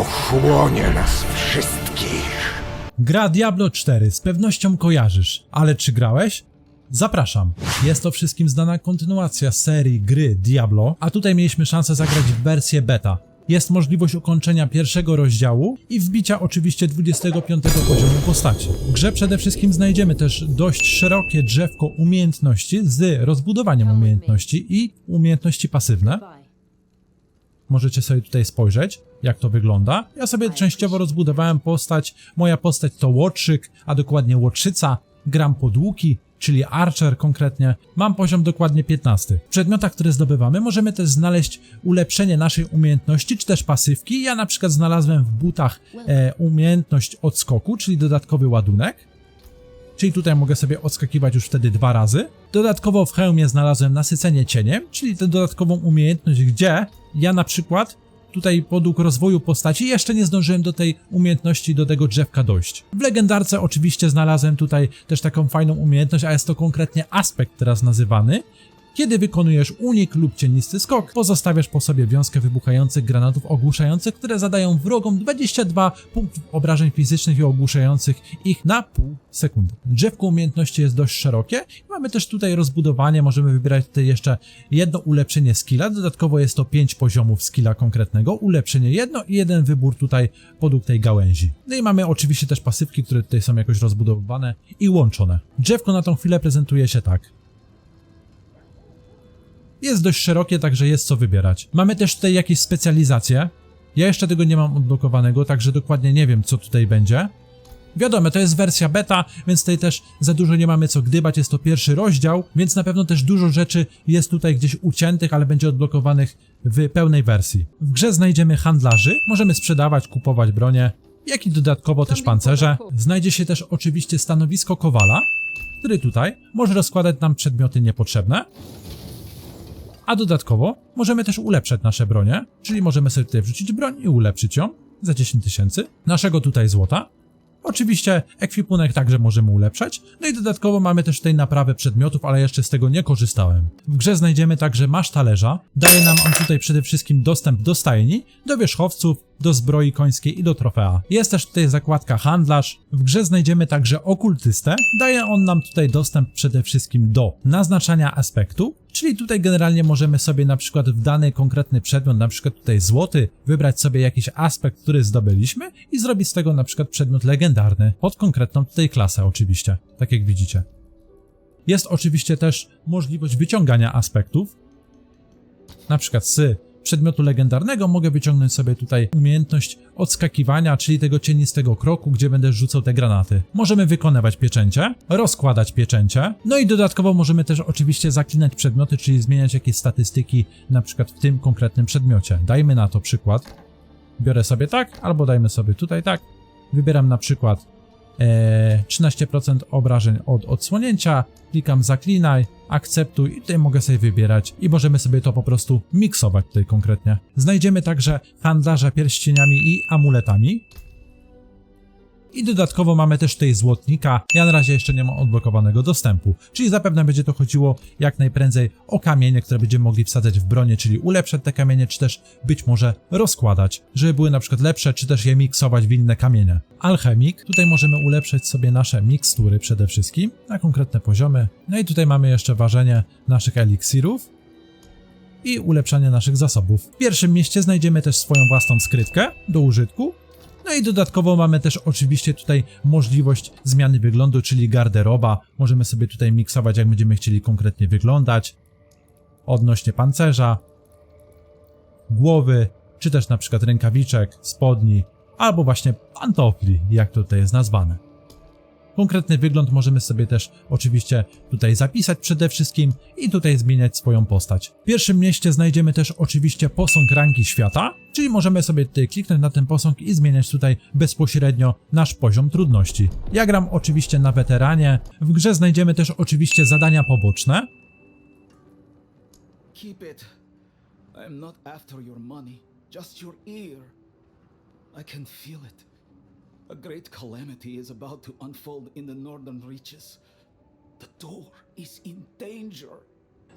pochłonie nas wszystkich. Gra Diablo 4 z pewnością kojarzysz, ale czy grałeś? Zapraszam. Jest to wszystkim znana kontynuacja serii gry Diablo, a tutaj mieliśmy szansę zagrać w wersję beta. Jest możliwość ukończenia pierwszego rozdziału i wbicia oczywiście 25 poziomu postaci. W grze przede wszystkim znajdziemy też dość szerokie drzewko umiejętności z rozbudowaniem umiejętności i umiejętności pasywne. Możecie sobie tutaj spojrzeć, jak to wygląda. Ja sobie częściowo rozbudowałem postać. Moja postać to łotrzyk, a dokładnie łotrzyca. Gram pod łuki, czyli Archer konkretnie. Mam poziom dokładnie 15. W przedmiotach, które zdobywamy, możemy też znaleźć ulepszenie naszej umiejętności, czy też pasywki. Ja na przykład znalazłem w butach umiejętność odskoku, czyli dodatkowy ładunek. Czyli tutaj mogę sobie odskakiwać już wtedy 2 razy. Dodatkowo w hełmie znalazłem nasycenie cieniem, czyli tę dodatkową umiejętność, gdzie ja na przykład tutaj podług rozwoju postaci jeszcze nie zdążyłem do tej umiejętności, do tego drzewka dojść. W legendarce oczywiście znalazłem tutaj też taką fajną umiejętność, a jest to konkretnie aspekt teraz nazywany. Kiedy wykonujesz unik lub cienisty skok, pozostawiasz po sobie wiązkę wybuchających granatów ogłuszających, które zadają wrogom 22 punktów obrażeń fizycznych i ogłuszających ich na pół sekundy. Drzewko umiejętności jest dość szerokie. Mamy też tutaj rozbudowanie, możemy wybierać tutaj jeszcze jedno ulepszenie skilla, dodatkowo jest to 5 poziomów skilla konkretnego, ulepszenie jedno i jeden wybór tutaj podług tej gałęzi. No i mamy oczywiście też pasywki, które tutaj są jakoś rozbudowywane i łączone. Drzewko na tą chwilę prezentuje się tak. Jest dość szerokie, także jest co wybierać. Mamy też tutaj jakieś specjalizacje. Ja jeszcze tego nie mam odblokowanego, także dokładnie nie wiem, co tutaj będzie. Wiadomo, to jest wersja beta, więc tutaj też za dużo nie mamy co gdybać, jest to pierwszy rozdział, więc na pewno też dużo rzeczy jest tutaj gdzieś uciętych, ale będzie odblokowanych w pełnej wersji. W grze znajdziemy handlarzy, możemy sprzedawać, kupować bronię, jak i dodatkowo też pancerze. Znajdzie się też oczywiście stanowisko kowala, który tutaj może rozkładać nam przedmioty niepotrzebne. A dodatkowo możemy też ulepszać nasze bronie, czyli możemy sobie tutaj wrzucić broń i ulepszyć ją za 10 000 naszego tutaj złota. Oczywiście ekwipunek także możemy ulepszać, no i dodatkowo mamy też tutaj naprawę przedmiotów, ale jeszcze z tego nie korzystałem. W grze znajdziemy także masz talerza, daje nam on tutaj przede wszystkim dostęp do stajni, do wierzchowców, do zbroi końskiej i do trofea. Jest też tutaj zakładka handlarz, w grze znajdziemy także okultystę, daje on nam tutaj dostęp przede wszystkim do naznaczania aspektu, czyli tutaj generalnie możemy sobie na przykład w dany konkretny przedmiot, na przykład tutaj złoty, wybrać sobie jakiś aspekt, który zdobyliśmy i zrobić z tego na przykład przedmiot legendarny, pod konkretną tutaj klasę oczywiście, tak jak widzicie. Jest oczywiście też możliwość wyciągania aspektów, na przykład z przedmiotu legendarnego mogę wyciągnąć sobie tutaj umiejętność odskakiwania, czyli tego cienistego kroku, gdzie będę rzucał te granaty. Możemy wykonywać pieczęcie, rozkładać pieczęcie, no i dodatkowo możemy też oczywiście zaklinać przedmioty, czyli zmieniać jakieś statystyki, na przykład w tym konkretnym przedmiocie. Dajmy na to przykład. Biorę sobie tak, albo dajmy sobie tutaj tak. Wybieram na przykład 13% obrażeń od odsłonięcia, klikam zaklinaj, akceptuj i tutaj mogę sobie wybierać i możemy sobie to po prostu miksować tutaj konkretnie. Znajdziemy także handlarza pierścieniami i amuletami. I dodatkowo mamy też tutaj złotnika, ja na razie jeszcze nie mam odblokowanego dostępu, czyli zapewne będzie to chodziło jak najprędzej o kamienie, które będziemy mogli wsadzać w bronię, czyli ulepszać te kamienie, czy też być może rozkładać, żeby były na przykład lepsze, czy też je miksować w inne kamienie. Alchemik, tutaj możemy ulepszyć sobie nasze mikstury przede wszystkim na konkretne poziomy, no i tutaj mamy jeszcze ważenie naszych eliksirów i ulepszanie naszych zasobów. W pierwszym mieście znajdziemy też swoją własną skrytkę do użytku. No i dodatkowo mamy też oczywiście tutaj możliwość zmiany wyglądu, czyli garderoba. Możemy sobie tutaj miksować, jak będziemy chcieli konkretnie wyglądać. Odnośnie pancerza, głowy, czy też na przykład rękawiczek, spodni, albo właśnie pantofli, jak to tutaj jest nazwane. Konkretny wygląd możemy sobie też oczywiście tutaj zapisać przede wszystkim i tutaj zmieniać swoją postać. W pierwszym mieście znajdziemy też oczywiście posąg rangi świata, czyli możemy sobie tutaj kliknąć na ten posąg i zmieniać tutaj bezpośrednio nasz poziom trudności. Ja gram oczywiście na weteranie. W grze znajdziemy też oczywiście zadania poboczne. Keep it. I am not after your money, just your ear. I can feel it. A great calamity is about to unfold in the northern reaches. The door is in danger.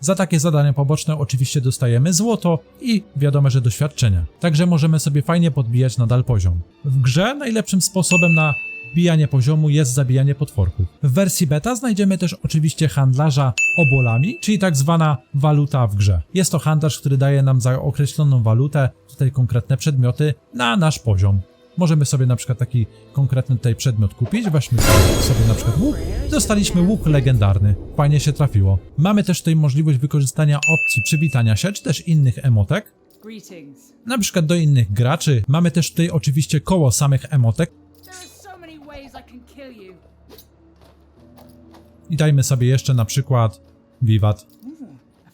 Za takie zadania poboczne oczywiście dostajemy złoto i wiadomo, że doświadczenia. Także możemy sobie fajnie podbijać nadal poziom. W grze najlepszym sposobem na wbijanie poziomu jest zabijanie potworków. W wersji beta znajdziemy też oczywiście handlarza obolami, czyli tak zwana waluta w grze. Jest to handlarz, który daje nam za określoną walutę tutaj konkretne przedmioty na nasz poziom. Możemy sobie na przykład taki konkretny tutaj przedmiot kupić, weźmy sobie na przykład łuk. Dostaliśmy łuk legendarny, fajnie się trafiło. Mamy też tutaj możliwość wykorzystania opcji przywitania się, czy też innych emotek. Greetings. Na przykład do innych graczy. Mamy też tutaj oczywiście koło samych emotek. There are so many ways I can kill you. I dajmy sobie jeszcze na przykład wiwat.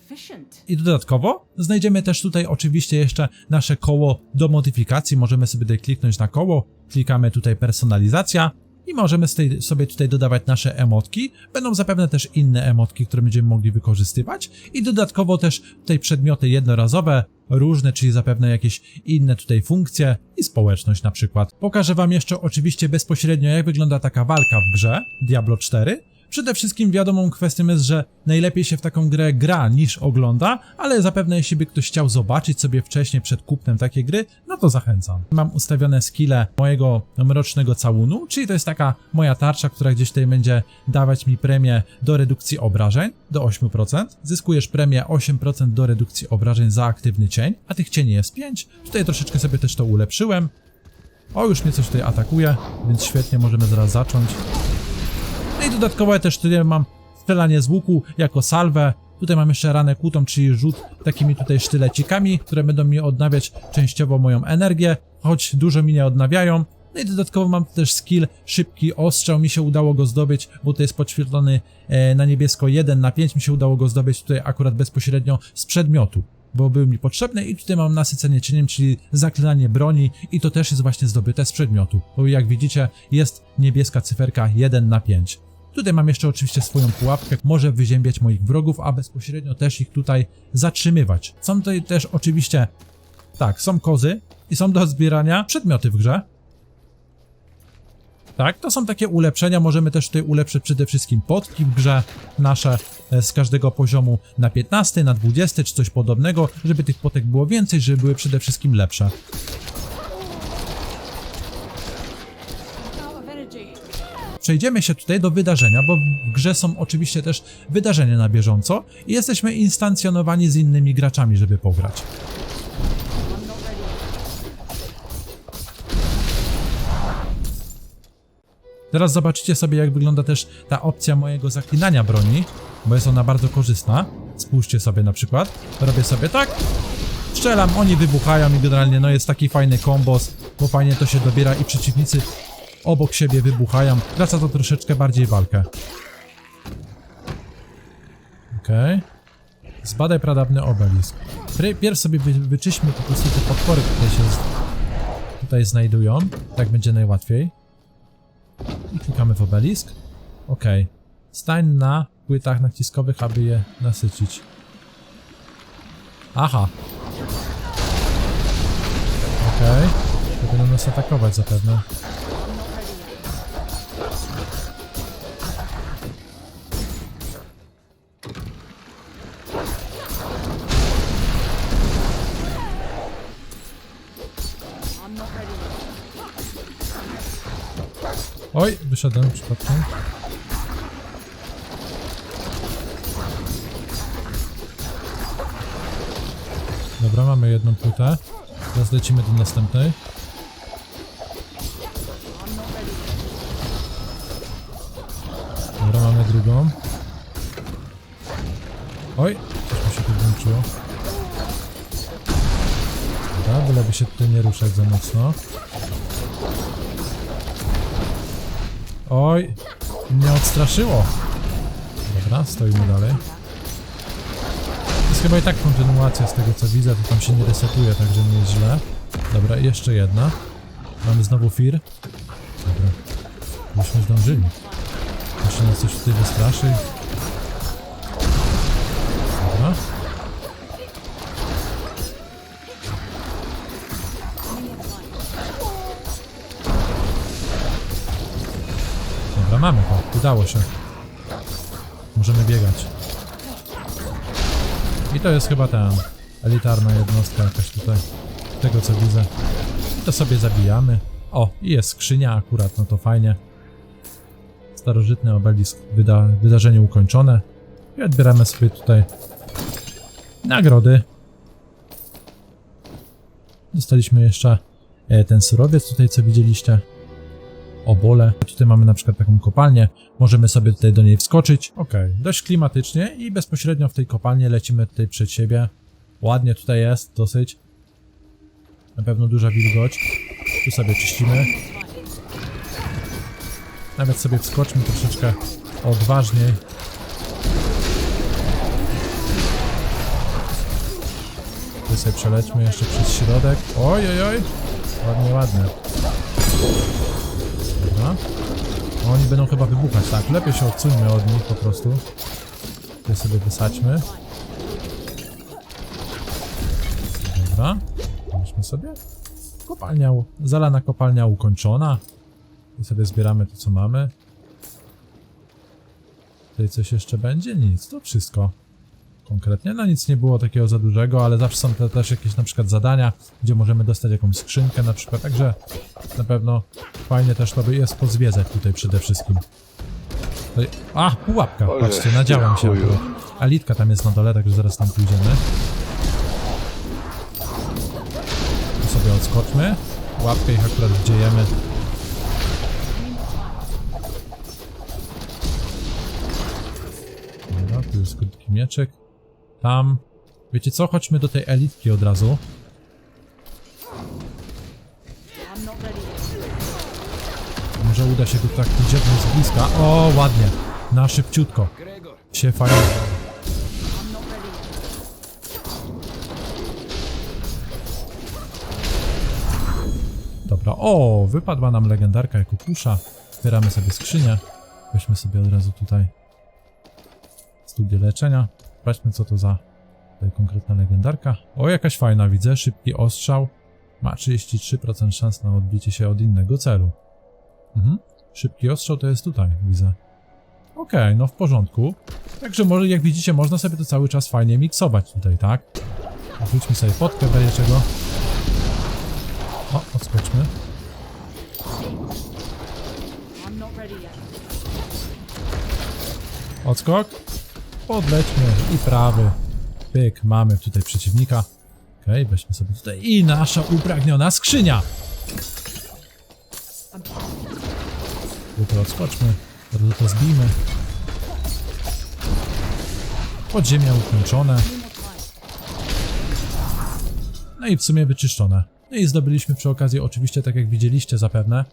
Efficient. I dodatkowo znajdziemy też tutaj oczywiście jeszcze nasze koło do modyfikacji. Możemy sobie tutaj kliknąć na koło, klikamy tutaj personalizacja i możemy sobie tutaj dodawać nasze emotki. Będą zapewne też inne emotki, które będziemy mogli wykorzystywać i dodatkowo też tutaj przedmioty jednorazowe, różne, czyli zapewne jakieś inne tutaj funkcje i społeczność na przykład. Pokażę wam jeszcze oczywiście bezpośrednio, jak wygląda taka walka w grze Diablo 4. Przede wszystkim wiadomą kwestią jest, że najlepiej się w taką grę gra niż ogląda, ale zapewne jeśli by ktoś chciał zobaczyć sobie wcześniej przed kupnem takiej gry, no to zachęcam. Mam ustawione skille mojego mrocznego całunu, czyli to jest taka moja tarcza, która gdzieś tutaj będzie dawać mi premię do redukcji obrażeń do 8%. Zyskujesz premię 8% do redukcji obrażeń za aktywny cień, a tych cieni jest 5. Tutaj troszeczkę sobie też to ulepszyłem. O, już mnie coś tutaj atakuje, więc świetnie, możemy zaraz zacząć. No i dodatkowo ja też tutaj mam strzelanie z łuku jako salwę. Tutaj mam jeszcze ranę kłutą, czyli rzut takimi tutaj sztylecikami, które będą mi odnawiać częściowo moją energię, choć dużo mi nie odnawiają. No i dodatkowo mam też skill szybki ostrzał, mi się udało go zdobyć, bo to jest podświetlony na niebiesko 1/5, mi się udało go zdobyć tutaj akurat bezpośrednio z przedmiotu, bo był mi potrzebny i tutaj mam nasycenie cieniem, czyli zaklinanie broni i to też jest właśnie zdobyte z przedmiotu, bo jak widzicie jest niebieska cyferka 1/5. Tutaj mam jeszcze oczywiście swoją pułapkę, może wyziębiać moich wrogów, a bezpośrednio też ich tutaj zatrzymywać. Są tutaj też oczywiście, tak, są kozy i są do zbierania przedmioty w grze. Tak, to są takie ulepszenia, możemy też tutaj ulepszyć przede wszystkim potki w grze nasze z każdego poziomu na 15, na 20 czy coś podobnego, żeby tych potek było więcej, żeby były przede wszystkim lepsze. Out of energy. Przejdziemy się tutaj do wydarzenia, bo w grze są oczywiście też wydarzenia na bieżąco i jesteśmy instancjonowani z innymi graczami, żeby pograć. I'm not ready. Teraz zobaczycie sobie, jak wygląda też ta opcja mojego zaklinania broni, bo jest ona bardzo korzystna. Spójrzcie sobie na przykład, robię sobie tak, strzelam, oni wybuchają i generalnie no jest taki fajny kombos, bo fajnie to się dobiera i przeciwnicy obok siebie wybuchają. Wraca to troszeczkę bardziej walkę. Okej. Zbadaj pradawny obelisk. Pierw sobie wyczyśmy po prostu te potwory, które się tutaj znajdują. Tak będzie najłatwiej. I klikamy w obelisk. Okej. Stań na płytach naciskowych, aby je nasycić. Aha. Okej. To będą nas atakować zapewne. I'm not ready. Oj, wyszedłem przypadkiem. Dobra, mamy jedną płytę. Teraz lecimy do następnej. Dobra, mamy drugą. Oj, coś mi się tu włączyło. Dobra, byleby się tutaj nie ruszać za mocno. Oj, mnie odstraszyło. Dobra, stoimy dalej. To jest chyba i tak kontynuacja z tego co widzę, to tam się nie resetuje, także nie jest źle. Dobra, i jeszcze jedna. Mamy znowu fir. Dobra, byśmy zdążyli. Jeszcze nas coś tutaj wystraszy. Dobra. Dobra, mamy to. Udało się. Możemy biegać. I to jest chyba ta elitarna jednostka jakaś tutaj, z tego co widzę. I to sobie zabijamy. O, i jest skrzynia akurat, no to fajnie. Starożytny obelisk, wydarzenie ukończone. I odbieramy sobie tutaj nagrody. Dostaliśmy jeszcze ten surowiec tutaj, co widzieliście. Obole. Tutaj mamy na przykład taką kopalnię. Możemy sobie tutaj do niej wskoczyć. Okej, dość klimatycznie i bezpośrednio w tej kopalni lecimy tutaj przed siebie. Ładnie tutaj jest, dosyć. Na pewno duża wilgoć. Tu sobie czyścimy. Nawet sobie wskoczmy troszeczkę odważniej. Tu sobie przelećmy jeszcze przez środek. Oj, oj, oj. Ładnie, ładnie. Dobra. Oni będą chyba wybuchać, tak. Lepiej się odsuńmy od nich po prostu. Tu sobie wysadźmy. Dobra. Weźmy sobie. Kopalnia, zalana kopalnia ukończona. I sobie zbieramy to, co mamy. Tutaj coś jeszcze będzie? Nic, to wszystko. Konkretnie, no nic nie było takiego za dużego, ale zawsze są też jakieś na przykład zadania, gdzie możemy dostać jakąś skrzynkę na przykład, także na pewno fajnie też to jest pozwiedzać tutaj przede wszystkim. Tutaj, a, pułapka, patrzcie, nadziałem się akurat. A Litka tam jest na dole, także zaraz tam pójdziemy. Tu sobie odskoczmy. Pułapkę ich akurat wdziejemy. Dobra, tu jest krótki mieczek. Tam. Wiecie co? Chodźmy do tej elitki od razu. I'm not ready yet. Może uda się go tak dziabnąć z bliska. O, ładnie. Na szybciutko. Się fajnie. I'm not ready yet. Dobra. O, wypadła nam legendarka jako kusza. Otwieramy sobie skrzynię. Weźmy sobie od razu tutaj studię leczenia. Sprawdźmy, co to za tutaj konkretna legendarka. O, jakaś fajna, widzę. Szybki ostrzał. Ma 33% szans na odbicie się od innego celu. Szybki ostrzał to jest tutaj, widzę. Okej, no w porządku. Także może, jak widzicie, można sobie to cały czas fajnie miksować tutaj, tak? Wrzućmy sobie potkę, daje czego. O, odskoczmy. I'm not ready yet. Odskok. Podlećmy i prawy. Pyk, mamy tutaj przeciwnika. Okej, weźmy sobie tutaj i nasza upragniona skrzynia. Tutaj odskoczmy. Teraz to zbijmy. Podziemia ukończone. No i w sumie wyczyszczone. No i zdobyliśmy przy okazji, oczywiście, tak jak widzieliście zapewne,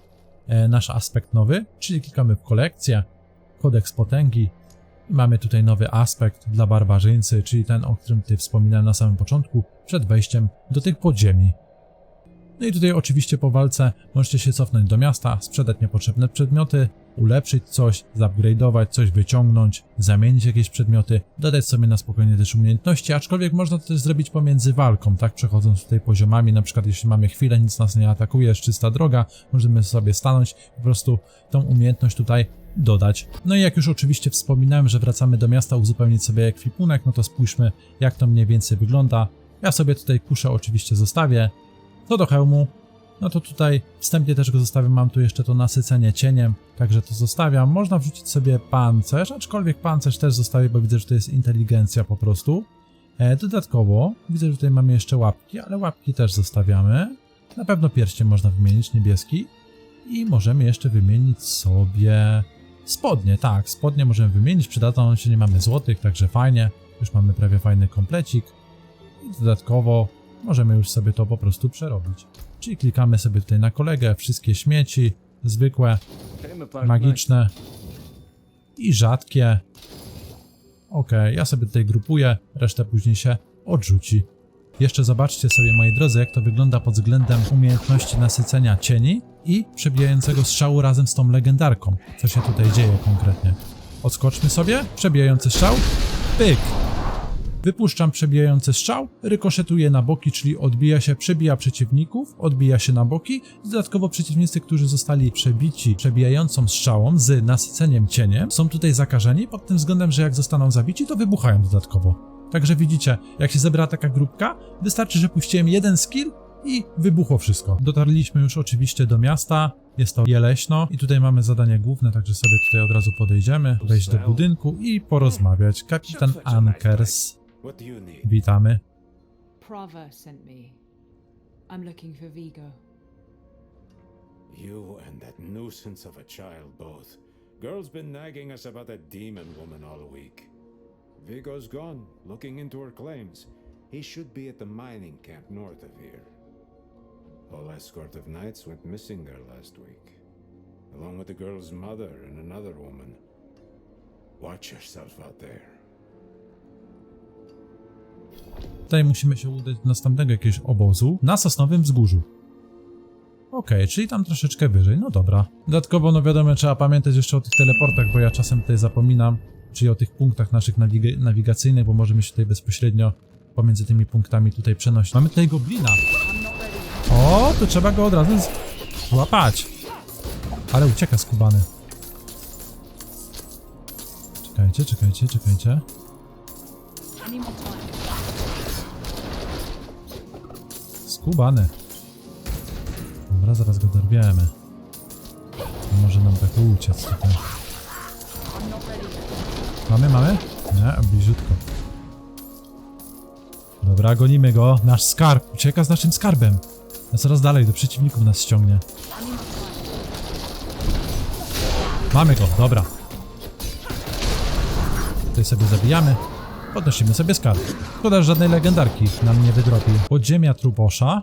nasz aspekt nowy, czyli klikamy w kolekcję, kodeks potęgi. Mamy tutaj nowy aspekt dla barbarzyńcy, czyli ten, o którym tutaj wspominałem na samym początku, przed wejściem do tych podziemi. No i tutaj oczywiście po walce możecie się cofnąć do miasta, sprzedać niepotrzebne przedmioty, ulepszyć coś, zupgrade'ować coś, wyciągnąć, zamienić jakieś przedmioty, dodać sobie na spokojnie też umiejętności, aczkolwiek można to też zrobić pomiędzy walką, tak, przechodząc tutaj poziomami, na przykład jeśli mamy chwilę, nic nas nie atakuje, jest czysta droga, możemy sobie stanąć i po prostu tą umiejętność tutaj dodać. No i jak już oczywiście wspominałem, że wracamy do miasta uzupełnić sobie ekwipunek, no to spójrzmy, jak to mniej więcej wygląda. Ja sobie tutaj kuszę oczywiście zostawię. Co do hełmu, no to tutaj wstępnie też go zostawię, mam tu jeszcze to nasycenie cieniem, także to zostawiam. Można wrzucić sobie pancerz, aczkolwiek pancerz też zostawię, bo widzę, że to jest inteligencja po prostu. Dodatkowo widzę, że tutaj mamy jeszcze łapki, ale łapki też zostawiamy. Na pewno pierścień można wymienić, niebieski. I możemy jeszcze wymienić sobie spodnie, tak, spodnie możemy wymienić, przydadzą się, nie mamy złotych, także fajnie. Już mamy prawie fajny komplecik. I dodatkowo możemy już sobie to po prostu przerobić. Czyli klikamy sobie tutaj na kolegę, wszystkie śmieci, zwykłe, magiczne i rzadkie. Ok, ja sobie tutaj grupuję, resztę później się odrzuci. Jeszcze zobaczcie sobie, moi drodzy, jak to wygląda pod względem umiejętności nasycenia cieni i przebijającego strzału razem z tą legendarką. Co się tutaj dzieje konkretnie. Odskoczmy sobie, przebijający strzał, pyk! Wypuszczam przebijający strzał, rykoszetuje na boki, czyli odbija się, przebija przeciwników, odbija się na boki. Dodatkowo przeciwnicy, którzy zostali przebici przebijającą strzałą z nasyceniem cieniem, są tutaj zakażeni pod tym względem, że jak zostaną zabici, to wybuchają dodatkowo. Także widzicie, jak się zebrała taka grupka, wystarczy, że puściłem jeden skill i wybuchło wszystko. Dotarliśmy już oczywiście do miasta, jest to Jeleśno i tutaj mamy zadanie główne, także sobie tutaj od razu podejdziemy, wejść do budynku i porozmawiać. Kapitan Ankers, What do you need? witamy. Prava sent me. I'm looking for Vigo. You and that nuisance of a child both. Girl's been nagging us about that demon woman all week. Vigo's gone, looking into her claims. He should be at the mining camp north of here. Whole escort of knights went missing there last week, along with the girl's mother and another woman. Watch yourself out there. Tutaj musimy się udać do następnego jakiegoś obozu na Sosnowym Wzgórzu. Okej, czyli tam troszeczkę wyżej, no dobra. Dodatkowo, no wiadomo, trzeba pamiętać jeszcze o tych teleportach, bo ja czasem tutaj zapominam, czyli o tych punktach naszych nawigacyjnych, bo możemy się tutaj bezpośrednio pomiędzy tymi punktami tutaj przenosić. Mamy tutaj goblina. I'm not ready yet. O, to trzeba go od razu złapać. Ale ucieka skubany. Czekajcie. I need more time. Skubany. Dobra, zaraz go dorwiemy. Może nam tak uciec tutaj. I'm not ready yet. Mamy? Nie, bliziutko. Dobra, gonimy go. Nasz skarb ucieka z naszym skarbem. A coraz dalej, do przeciwników nas ściągnie. I need more time. Mamy go, dobra. Tutaj sobie zabijamy. Podnosimy sobie skarb. Szkoda, że żadnej legendarki nam nie wydropi. Podziemia Trubosza.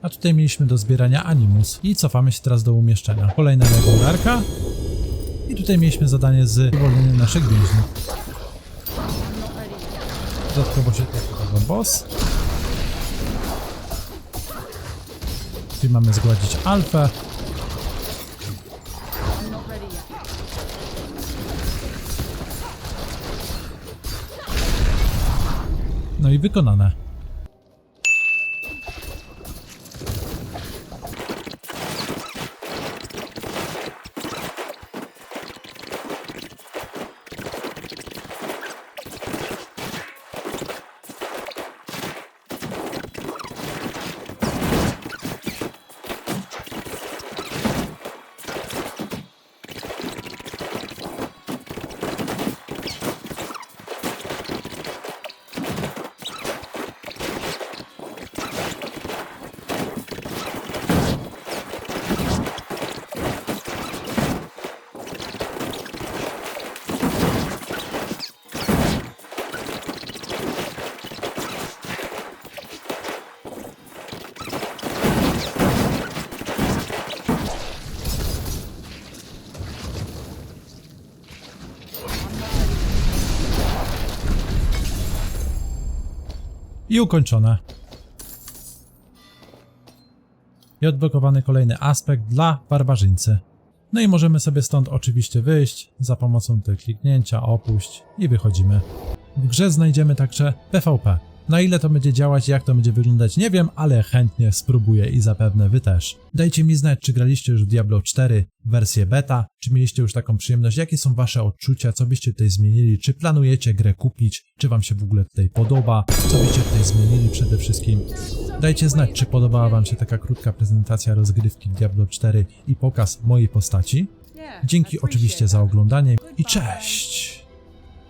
A tutaj mieliśmy do zbierania Animus. I cofamy się teraz do umieszczenia. Kolejna legendarka. I tutaj mieliśmy zadanie z uwolnieniem naszych więźniów. I'm not ready yet. Dodatkowo się tutaj podoba boss. Tutaj mamy zgładzić alfę. I'm not ready yet. No i wykonane. I ukończone. I odblokowany kolejny aspekt dla barbarzyńcy. No i możemy sobie stąd oczywiście wyjść za pomocą tego kliknięcia, opuść i wychodzimy. W grze znajdziemy także PvP. Na ile to będzie działać, jak to będzie wyglądać, nie wiem, ale chętnie spróbuję i zapewne wy też. Dajcie mi znać, czy graliście już w Diablo 4 wersję beta, czy mieliście już taką przyjemność, jakie są wasze odczucia, co byście tutaj zmienili, czy planujecie grę kupić, czy wam się w ogóle tutaj podoba, co byście tutaj zmienili przede wszystkim. Dajcie znać, czy podobała wam się taka krótka prezentacja rozgrywki w Diablo 4 i pokaz mojej postaci. Dzięki oczywiście za oglądanie i cześć!